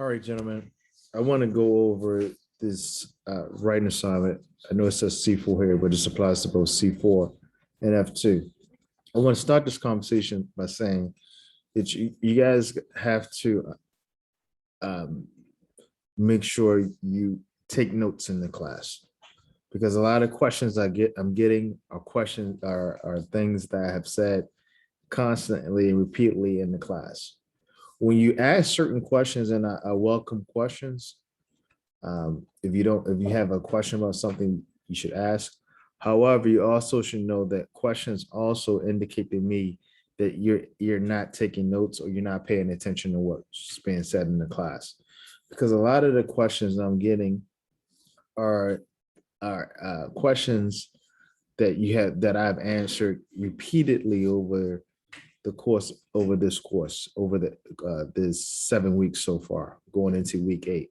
All right, gentlemen, I want to go over this writing assignment. I know it says C4 here, but this applies to both C4 and F2. I want to start this conversation by saying that you guys have to make sure you take notes in the class, because a lot of questions I'm getting are questions are things that I have said constantly and repeatedly in the class. When you ask certain questions, and I welcome questions. If you have a question about something, you should ask. However, you also should know that questions also indicate to me that you're not taking notes or you're not paying attention to what's being said in the class, because a lot of the questions I'm getting are questions that I've answered repeatedly over this 7 weeks so far, going into week 8.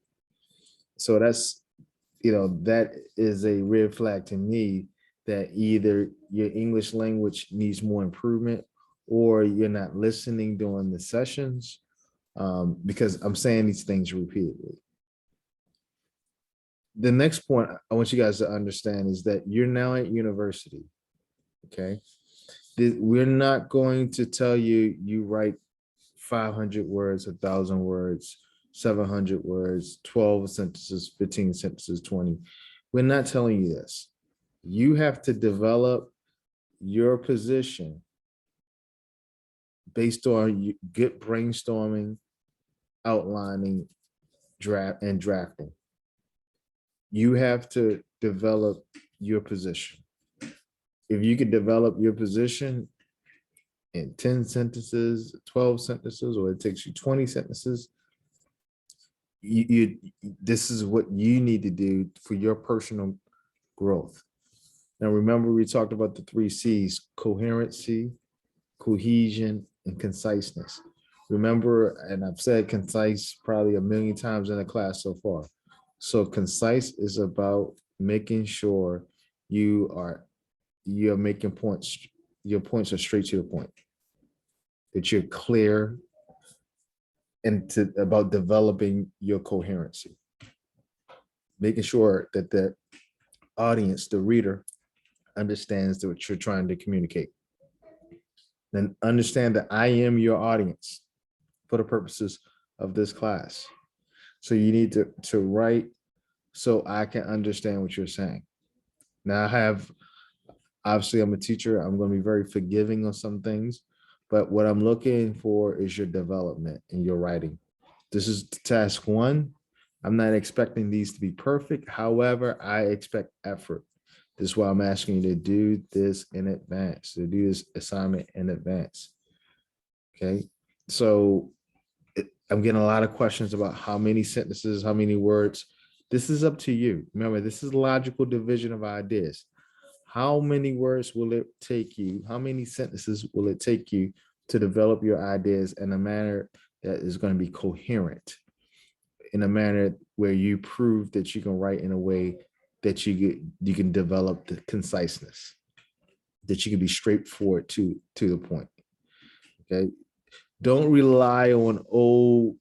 So that is a red flag to me that either your English language needs more improvement or you're not listening during the sessions, because I'm saying these things repeatedly. The next point I want you guys to understand is that you're now at university, okay? We're not going to tell you write 500 words, 1,000 words, 700 words, 12 sentences, 15 sentences, 20. We're not telling you this. You have to develop your position based on good brainstorming, outlining, drafting. You have to develop your position. If you could develop your position in 10 sentences, 12 sentences, or it takes you 20 sentences, this is what you need to do for your personal growth. Now, remember, we talked about the 3 C's: coherency, cohesion, and conciseness. Remember, and I've said concise probably a million times in the class so far. So concise is about making sure you're making points. Your points are straight to the point, that you're clear, and about developing your coherency, making sure that the audience, the reader, understands what you're trying to communicate. Then understand that I am your audience for the purposes of this class. So you need to write so I can understand what you're saying. Now, obviously I'm a teacher. I'm going to be very forgiving on some things, but what I'm looking for is your development in your writing. This is task 1. I'm not expecting these to be perfect. However, I expect effort. This is why I'm asking you to do this in advance, to do this assignment in advance. Okay. So I'm getting a lot of questions about how many sentences, how many words. This is up to you. Remember, this is logical division of ideas. How many words will it take you? How many sentences will it take you to develop your ideas in a manner that is going to be coherent, in a manner where you prove that you can write in a way that you can develop the conciseness, that you can be straightforward to the point. Okay. Don't rely on old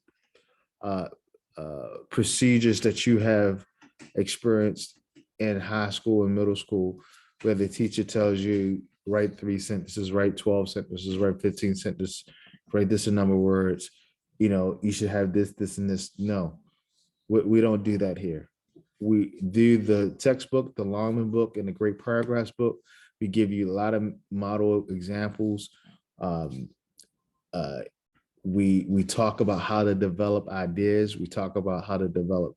procedures that you have experienced in high school and middle school, where the teacher tells you write 3 sentences, write 12 sentences, write 15 sentences, write this number of words. You should have this, this, and this. No, we don't do that here. We do the textbook, the Longman book, and the Great Paragraphs book. We give you a lot of model examples. We talk about how to develop ideas. We talk about how to develop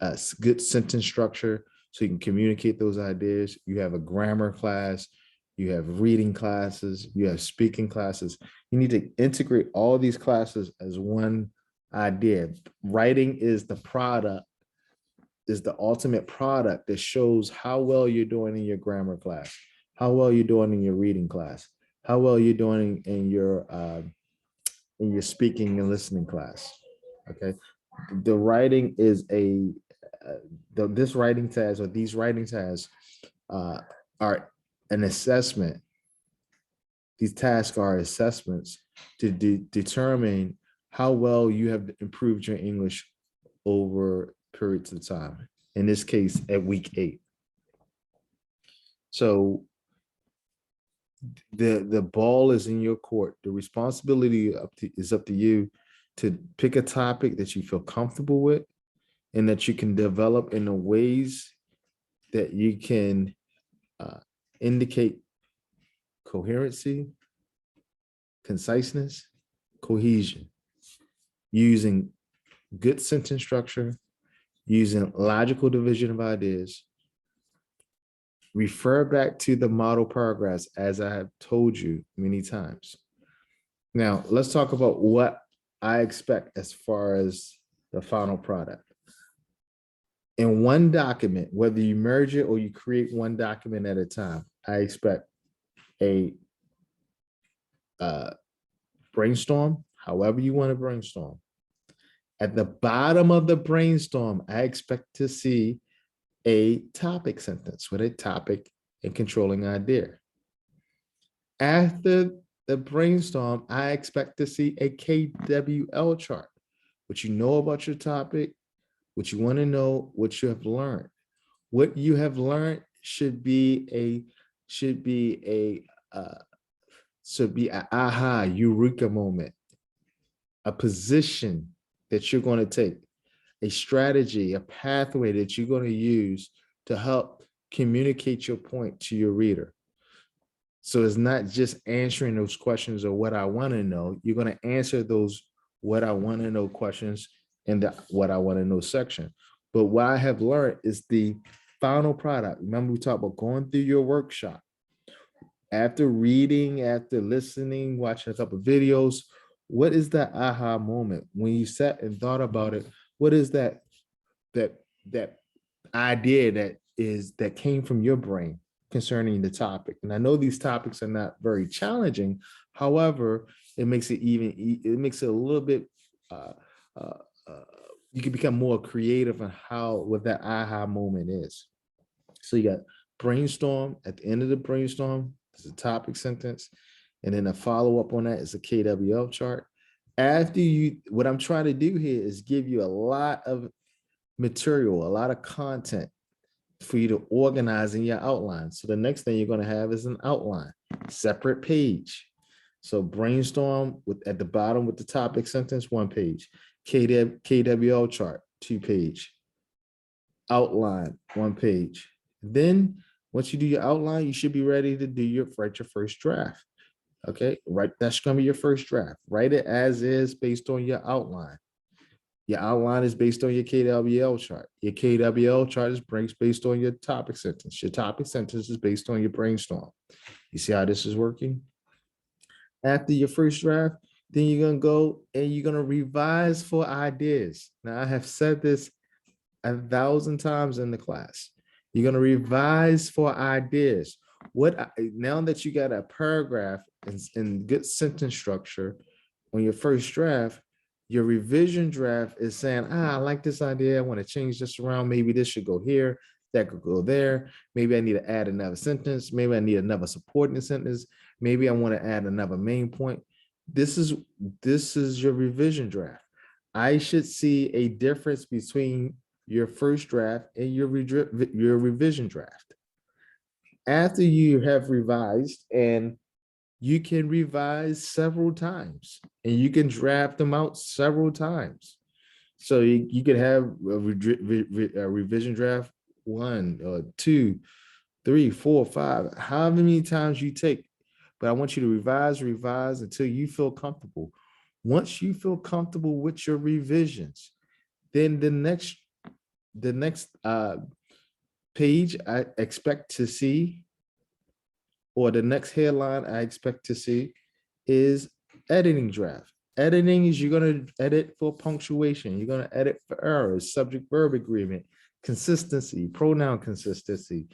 a good sentence structure so you can communicate those ideas. You have a grammar class, you have reading classes, you have speaking classes. You need to integrate all these classes as one idea. Writing is the product, is the ultimate product that shows how well you're doing in your grammar class, how well you're doing in your reading class, how well you're doing in your speaking and listening class. Okay. The writing is this writing task, or these writing tasks are an assessment. These tasks are assessments to determine how well you have improved your English over periods of time. In this case, at week 8. So the ball is in your court. The responsibility is up to you to pick a topic that you feel comfortable with and that you can develop in the ways that you can indicate coherency, conciseness, cohesion, using good sentence structure, using logical division of ideas. Refer back to the model paragraphs, as I have told you many times. Now, let's talk about what I expect as far as the final product. In one document, whether you merge it or you create one document at a time, I expect a brainstorm, however you want to brainstorm. At the bottom of the brainstorm, I expect to see a topic sentence with a topic and controlling idea. After the brainstorm, I expect to see a KWL chart, what you know about your topic, what you want to know, what you have learned. What you have learned should be an aha, eureka moment, a position that you're going to take, a strategy, a pathway that you're going to use to help communicate your point to your reader. So it's not just answering those questions or what I want to know. You're going to answer those what I want to know questions in the what I want to know section. But what I have learned is the final product. Remember, we talked about going through your workshop. After reading, after listening, watching a couple of videos, what is that aha moment when you sat and thought about it? What is that idea that came from your brain concerning the topic? And I know these topics are not very challenging. However, it makes it a little bit you can become more creative on what that aha moment is. So you got brainstorm. At the end of the brainstorm, there's a topic sentence, and then a follow-up on that is a KWL chart. What I'm trying to do here is give you a lot of material, a lot of content for you to organize in your outline. So the next thing you're going to have is an outline, separate page. So brainstorm at the bottom with the topic sentence, 1 page. KWL chart, 2 page. Outline, 1 page. Then once you do your outline, you should be ready to write your first draft. Okay, right. That's going to be your first draft. Write it as is based on your outline. Your outline is based on your KWL chart. Your KWL chart is based on your topic sentence. Your topic sentence is based on your brainstorm. You see how this is working? After your first draft, then you're going to go and you're going to revise for ideas. Now, I have said this 1,000 times in the class. You're going to revise for ideas. Now that you got a paragraph and good sentence structure on your first draft, your revision draft is saying, I like this idea. I want to change this around. Maybe this should go here. That could go there. Maybe I need to add another sentence. Maybe I need another supporting sentence. Maybe I want to add another main point. This is your revision draft. I should see a difference between your first draft and your revision draft. After you have revised, and you can revise several times and you can draft them out several times. So you could have a revision draft 1 or 2, 3, 4, 5, however many times you take. But I want you to revise until you feel comfortable. Once you feel comfortable with your revisions, then the next page I expect to see, or the next headline I expect to see, is editing draft. Editing is you're going to edit for punctuation. You're going to edit for errors, subject-verb agreement, consistency, pronoun consistency,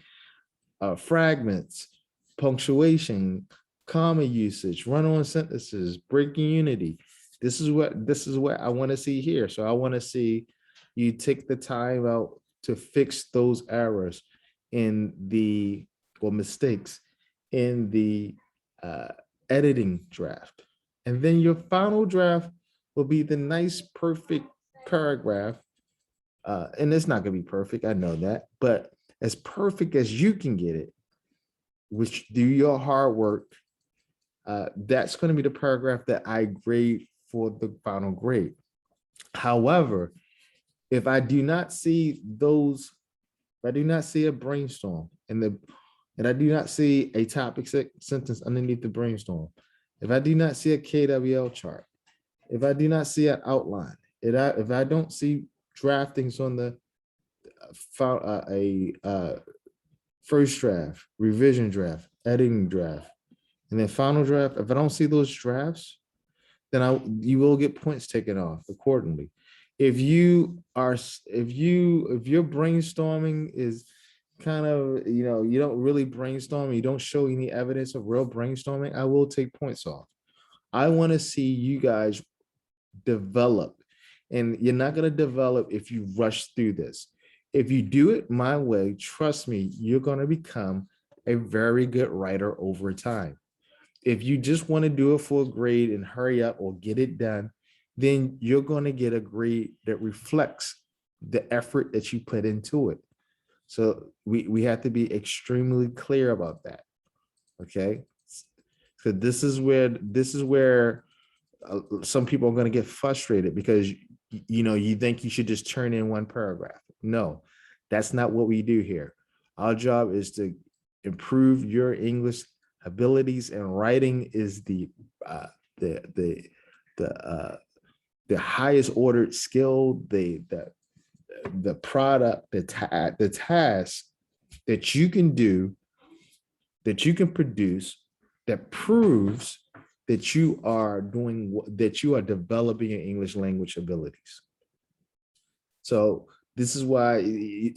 fragments, punctuation, comma usage, run-on sentences, breaking unity. This is what I want to see here. So I want to see you take the time out to fix those errors or mistakes in the editing draft. And then your final draft will be the nice, perfect paragraph. And it's not going to be perfect. I know that, but as perfect as you can get it, which do your hard work, that's going to be the paragraph that I grade for the final grade. However, if I do not see those, if I do not see a brainstorm and I do not see a topic sentence underneath the brainstorm, if I do not see a KWL chart, if I do not see an outline, if I don't see draftings on the first draft, revision draft, editing draft, and then final draft, if I don't see those drafts, then you will get points taken off accordingly. If your brainstorming is kind of, you don't really brainstorm, you don't show any evidence of real brainstorming, I will take points off. I want to see you guys develop, and you're not going to develop if you rush through this. If you do it my way, trust me, you're going to become a very good writer over time. If you just want to do it for a grade and hurry up or get it done, then you're going to get a grade that reflects the effort that you put into it. So we have to be extremely clear about that. Okay. So this is where some people are going to get frustrated because you think you should just turn in one paragraph. No, that's not what we do here. Our job is to improve your English abilities, and writing is the highest ordered skill, the product, the task that you can do, that you can produce, that proves that you are developing your English language abilities. So this is why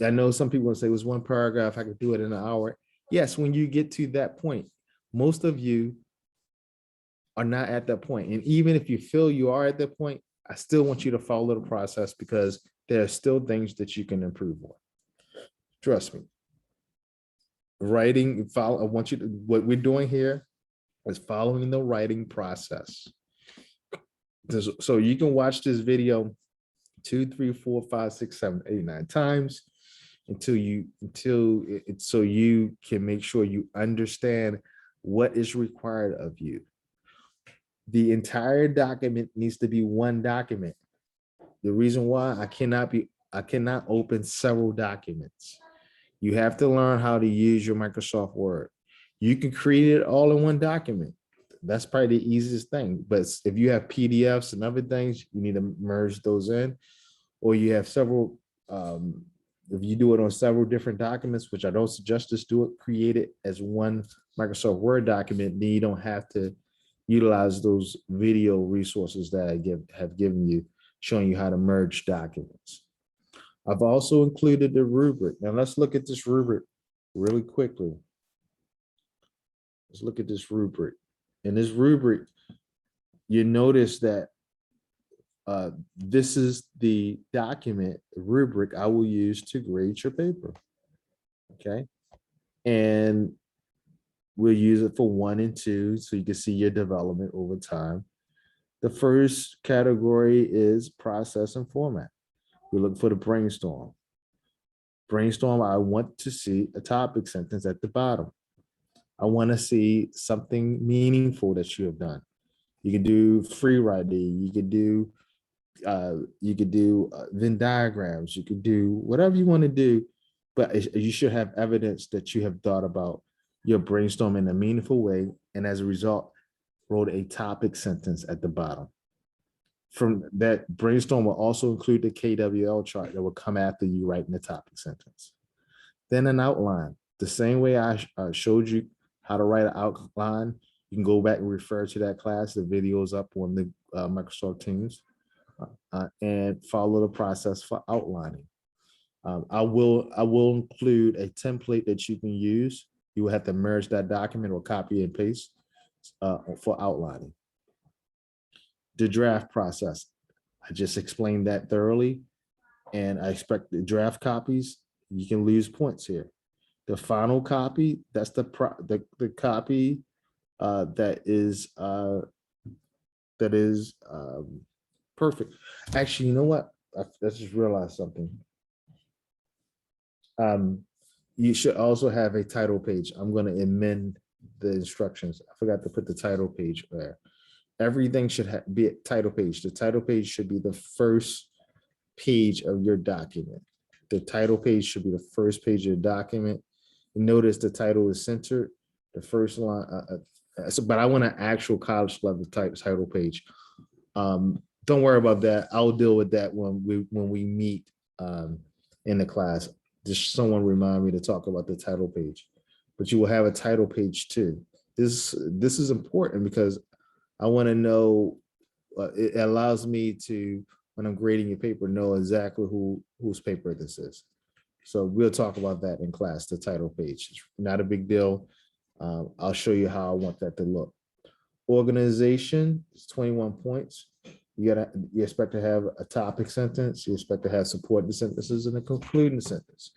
I know some people will say it was one paragraph, I could do it in an hour. Yes, when you get to that point, most of you are not at that point. And even if you feel you are at that point, I still want you to follow the process because there are still things that you can improve on. Trust me. Writing, I want you to, what we're doing here is following the writing process. So you can watch this video 2, 3, 4, 5, 6, 7, 8, 9 times so you can make sure you understand what is required of you. The entire document needs to be one document. The reason why I cannot open several documents. You have to learn how to use your Microsoft Word. You can create it all in one document. That's probably the easiest thing. But if you have PDFs and other things, you need to merge those in, or you have several, if you do it on several different documents, which I don't suggest, just do it, create it as one Microsoft Word document, then you don't have to utilize those video resources that I have given you, showing you how to merge documents. I've also included the rubric. Now let's look at this rubric really quickly. Let's look at this rubric. In this rubric, you notice that this is the document rubric I will use to grade your paper. Okay. And we'll use it for 1 and 2 so you can see your development over time. The first category is process and format. We look for the brainstorm. Brainstorm, I want to see a topic sentence at the bottom. I want to see something meaningful that you have done. You can do free writing. You could do Venn diagrams. You could do whatever you want to do, but you should have evidence that you have thought about your brainstorm in a meaningful way, and as a result, wrote a topic sentence at the bottom. From that brainstorm will also include the KWL chart that will come after you writing the topic sentence. Then an outline. The same way I showed you how to write an outline, you can go back and refer to that class. The video is up on the Microsoft Teams, and follow the process for outlining. I will include a template that you can use. You will have to merge that document or copy and paste for outlining. The draft process, I just explained that thoroughly, and I expect the draft copies, you can lose points here. The final copy, that's the copy that is perfect. Actually, you know what? I just realized something. You should also have a title page. I'm going to amend the instructions. I forgot to put the title page there. Everything should be a title page. The title page should be the first page of your document. The title page should be the first page of the document. Notice the title is centered. The first line, but I want an actual college level title page. Don't worry about that. I'll deal with that when we meet in the class. Just someone remind me to talk about the title page. But you will have a title page too. This is important because I want to know. It allows me to, when I'm grading your paper, know exactly whose paper this is. So we'll talk about that in class. The title page, it's not a big deal. I'll show you how I want that to look. Organization is 21 points. You expect to have a topic sentence. You expect to have supporting sentences and a concluding sentence.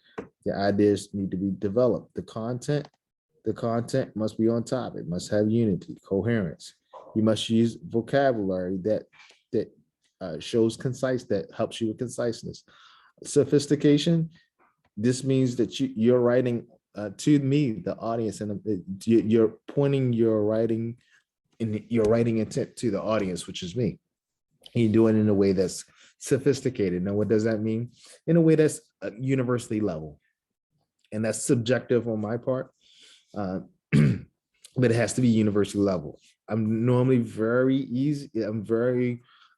The ideas need to be developed. The content must be on topic, must have unity, coherence. You must use vocabulary that shows concise, that helps you with conciseness. Sophistication, this means that you're writing to me, the audience, and you're pointing your writing intent to the audience, which is me. And you do it in a way that's sophisticated. Now, what does that mean? In a way that's universally level. And that's subjective on my part, but it has to be universally level. I'm normally very easy.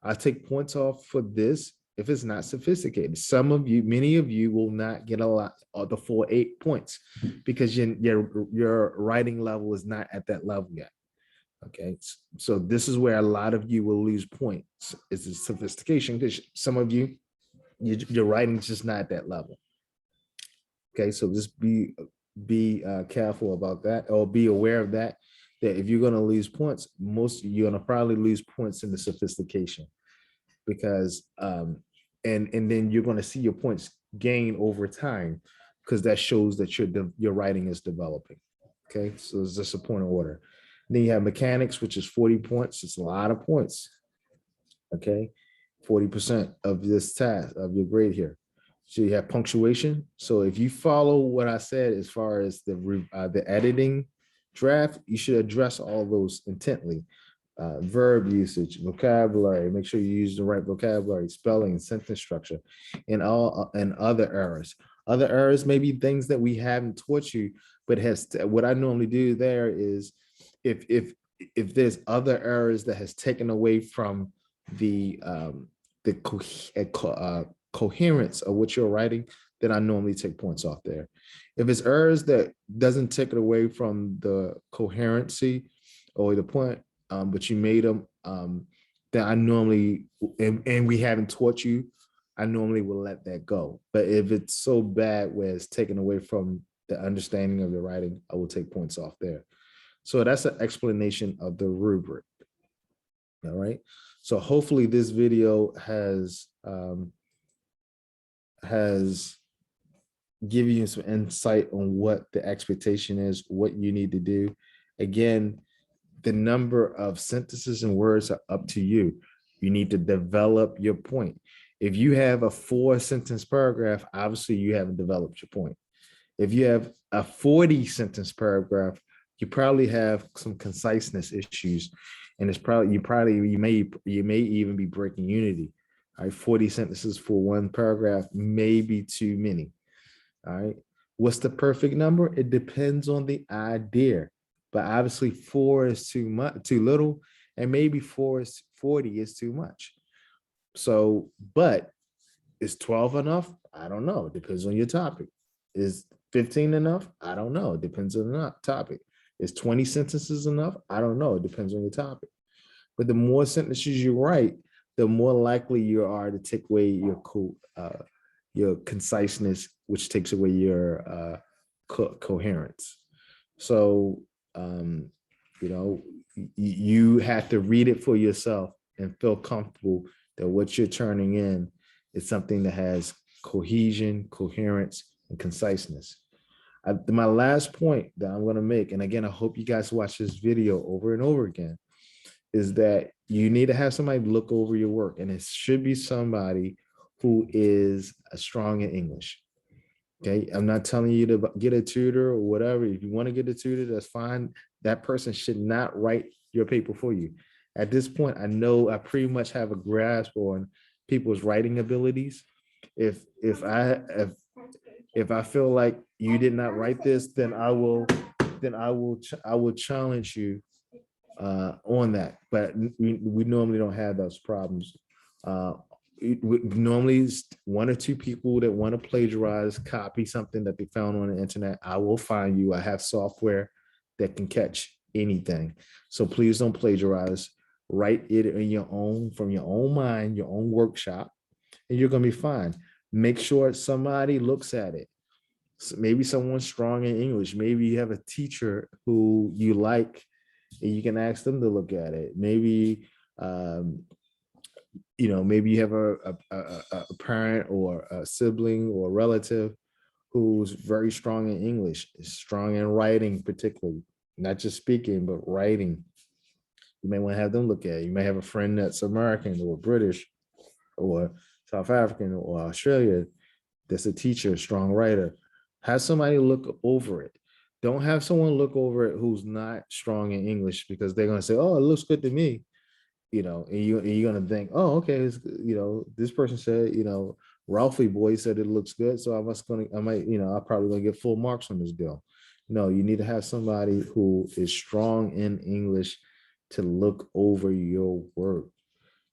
I take points off for this if it's not sophisticated. Many of you will not get a lot of the full 8 points because your writing level is not at that level yet. Okay, so this is where a lot of you will lose points, is the sophistication, because some of you, your writing is just not at that level. Okay, so just be careful about that, or be aware of that if you're going to lose points, you're going to probably lose points in the sophistication, because and then you're going to see your points gain over time, because that shows that your writing is developing. Okay, so it's just a point of order. Then you have mechanics, which is 40 points. It's a lot of points. Okay, 40% of this task, of your grade here. So you have punctuation. So if you follow what I said as far as the editing draft, you should address all those intently. Verb usage, vocabulary, make sure you use the right vocabulary, spelling, sentence structure, and other errors. Other errors may be things that we haven't taught you, but what I normally do there is, if there's other errors that has taken away from the coherence of what you're writing, then I normally take points off there. If it's errors that doesn't take it away from the coherency or the point, but you made them, then I normally, and we haven't taught you, I normally will let that go. But if it's so bad where it's taken away from the understanding of your writing, I will take points off there. So that's an explanation of the rubric. All right. So hopefully this video has given you some insight on what the expectation is, what you need to do. Again, the number of sentences and words are up to you. You need to develop your point. If you have a 4-sentence paragraph, obviously you haven't developed your point. If you have a 40-sentence paragraph, you probably have some conciseness issues, and you may even be breaking unity. All right, 40 sentences for one paragraph may be too many. All right, what's the perfect number? It depends on the idea, but obviously 4 is too little, and maybe 40 is too much. So, but is 12 enough? I don't know. It depends on your topic. Is 15 enough? I don't know. It depends on the topic. Is 20 sentences enough? I don't know. It depends on your topic. But the more sentences you write, the more likely you are to take away your conciseness, which takes away your coherence. So, you have to read it for yourself and feel comfortable that what you're turning in is something that has cohesion, coherence, and conciseness. My last point that I'm going to make, and again, I hope you guys watch this video over and over again, is that you need to have somebody look over your work, and it should be somebody who is strong in English. Okay, I'm not telling you to get a tutor or whatever. If you want to get a tutor, that's fine. That person should not write your paper for you. At this point, I know I pretty much have a grasp on people's writing abilities. If I feel like you did not write this, then I will challenge you on that. But we normally don't have those problems. Normally one or two people that want to plagiarize, copy something that they found on the internet. I will find you. I have software that can catch anything. So please don't plagiarize. Write it in your own, from your own mind, your own workshop, and you're going to be fine. Make sure somebody looks at it. So maybe someone's strong in English. Maybe you have a teacher who you like, and you can ask them to look at it. Maybe maybe you have a parent or a sibling or a relative who's very strong in English, is strong in writing, particularly, not just speaking, but writing. You may want to have them look at it. You may have a friend that's American or British or South African or Australia that's a teacher, a strong writer. Have somebody look over it. Don't have someone look over it who's not strong in English, because they're going to say, oh, it looks good to me. And you're going to think, oh, okay, this person said, Ralphie boy said it looks good, so I'm probably going to get full marks on this deal. No, you need to have somebody who is strong in English to look over your work.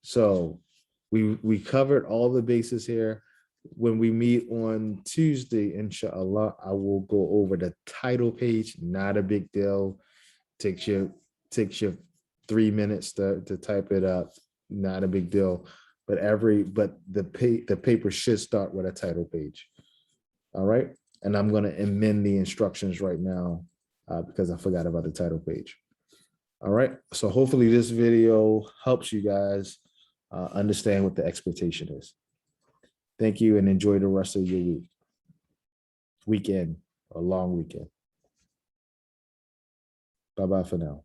So we covered all the bases here. When we meet on Tuesday, inshallah, I will go over the title page. Not a big deal. Takes you 3 minutes to type it up. Not a big deal. But the paper should start with a title page. All right. And I'm going to amend the instructions right now because I forgot about the title page. All right. So hopefully this video helps you guys understand what the expectation is. Thank you, and enjoy the rest of your weekend, a long weekend. Bye-bye for now.